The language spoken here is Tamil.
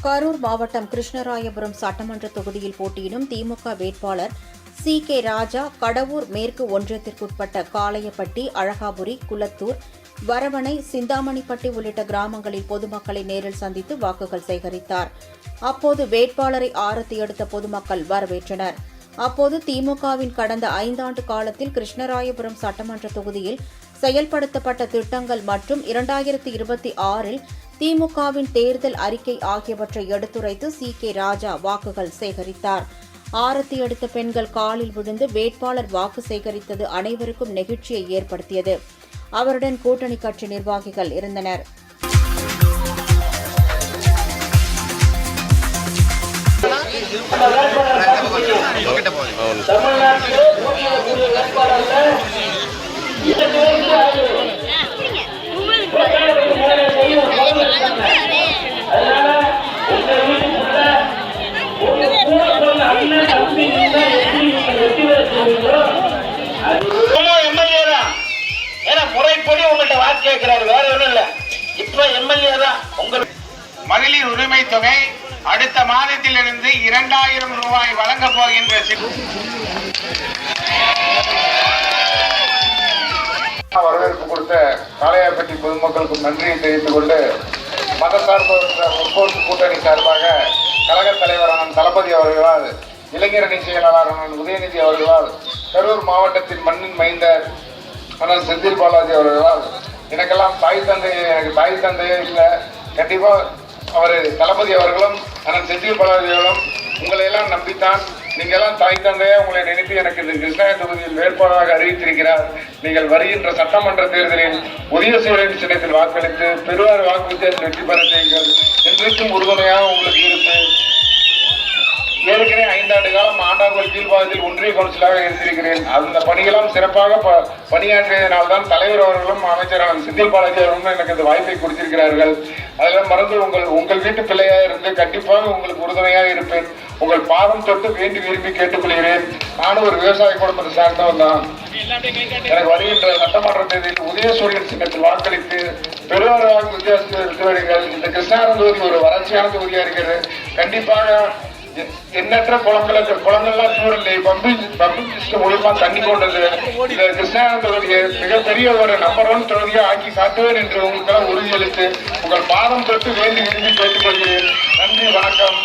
கரூர் மாவட்டம் கிருஷ்ணராயபுரம் சட்டமன்ற தொகுதியில் போட்டியிடும் திமுக வேட்பாளர் சி.கே. ராஜா கடவூர் மேற்கு ஒன்றியத்திற்குட்பட்ட காளையப்பட்டி, அழகாபுரி, குளத்தூர், வரவணை, சிந்தாமணிப்பட்டி உள்ளிட்ட கிராமங்களில் பொதுமக்களை நேரில் சந்தித்து வாக்குகள் சேகரித்தார். அப்போது வேட்பாளரை ஆரத்தி எடுத்த பொதுமக்கள் வரவேற்றனர். அப்போது திமுகவின் கடந்த 5 ஆண்டு காலத்தில் கிருஷ்ணராயபுரம் சட்டமன்ற தொகுதியில் செயல்படுத்தப்பட்ட திட்டங்கள் மற்றும் 2026இல் திமுகவின் தேர்தல் அறிக்கை ஆகியவற்றை எடுத்துரைத்து சி.கே. ராஜா வாக்குகள் சேகரித்தார். ஆரத்தி எடுத்த பெண்கள் காலில் விழுந்து வேட்பாளர் வாக்கு சேகரித்தது அனைவருக்கும் நெகிழ்ச்சியை ஏற்படுத்தியது. அவருடன் கூட்டணி கட்சி நிர்வாகிகள் இருந்தனர். முறைப்படி உங்கள்கிட்ட வாக்கு கேட்கிறாரு, வேற ஒண்ணும் இல்ல. இப்ப எம்எல்ஏ தான். உங்களுக்கு மகளிர் உரிமை தொகை அடுத்த மாதத்திலிருந்து 2000 ரூபாய் வழங்க போகின்ற வரவேற்பு கொடுத்த காளையாப்பட்டி பொதுமக்களுக்கு நன்றியை தெரிவித்துக் கொண்டு மதசார்பற்ற முற்போக்கு கூட்டணி சார்பாக கழக தலைவரான தளபதி அவர்களால், இளைஞரணி செயலாளரான உதயநிதி அவர்களால், கரூர் மாவட்டத்தின் மண்ணின் மைந்தர் அண்ணன் செந்தில் பாலாஜி அவர்களால் எனக்கெல்லாம் எனக்கு தாய் தந்தையே இல்லை. கண்டிப்பா அவர் தளபதி அவர்களும் அண்ணன் செந்தில் பாலாஜி அவர்களும் உங்களை எல்லாம் நம்பித்தான், நீங்கள் எல்லாம் தாய் தந்தையா உங்களை நினைத்து எனக்கு இந்த கிருஷ்ணகிரி தொகுதியில் வேட்பாளராக அறிவித்திருக்கிறார். நீங்கள் வருகின்ற சட்டமன்ற தேர்தலில் உதயசூரியன் சின்னத்தில் வாக்களித்து பெருவார் வாக்கு வித்தியாசத்தில் வெற்றி பெற செய்யுங்கள். என்றைக்கும் உறுதுணையாக உங்களுக்கு இருக்கு. ஏற்கனவே 5 ஆண்டு காலம் ஆண்டாங்குடி கீழ்பாகத்தில் ஒன்றிய கவுன்சிலாக இருந்திருக்கிறேன். அந்த பணிகளும் சிறப்பாக பணியாற்றியதனால்தான் தலைவர் அவர்களும் அமைச்சரான செந்தில் பாலாஜி அவர்களும் எனக்கு இந்த வாய்ப்பை கொடுத்திருக்கிறார்கள். அதெல்லாம் மறந்து உங்கள் வீட்டு பிள்ளையாக இருந்து கண்டிப்பாக உங்களுக்கு உறுதுணையாக இருப்பேன். உங்கள் பாதம் தொட்டு வேண்டி விரும்பி கேட்டுக்கொள்கிறேன். நானும் ஒரு விவசாய குடும்பத்தை சார்ந்தவன் தான். எனக்கு வருகின்ற சட்டமன்ற தேர்தலில் உதயசூரியன் சின்னத்தில் வாக்களித்து பெருவார் வாக்கு வித்தியாசத்தில் எடுத்து வருங்கள். இந்த கிருஷ்ணகிரி தொகுதி ஒரு வறட்சியான தொகுதியா இருக்கிறது. கண்டிப்பாக எண்ணற்ற குளங்கள்லாம் சூழலை பம்பு சிஸ்டம் மூலமா தண்ணி கொண்டது. இந்த கிருஷ்ணகிரி தொகுதியை மிகப்பெரிய ஒரு நம்பர் 1 தொகுதியை ஆக்கி காட்டுவேன் என்று உங்களுக்கெல்லாம் உறுதியளித்து உங்கள் பாதம் தொட்டு வேண்டி விரும்பி கேட்டுக்கொள்கிறேன். நன்றி, வணக்கம்.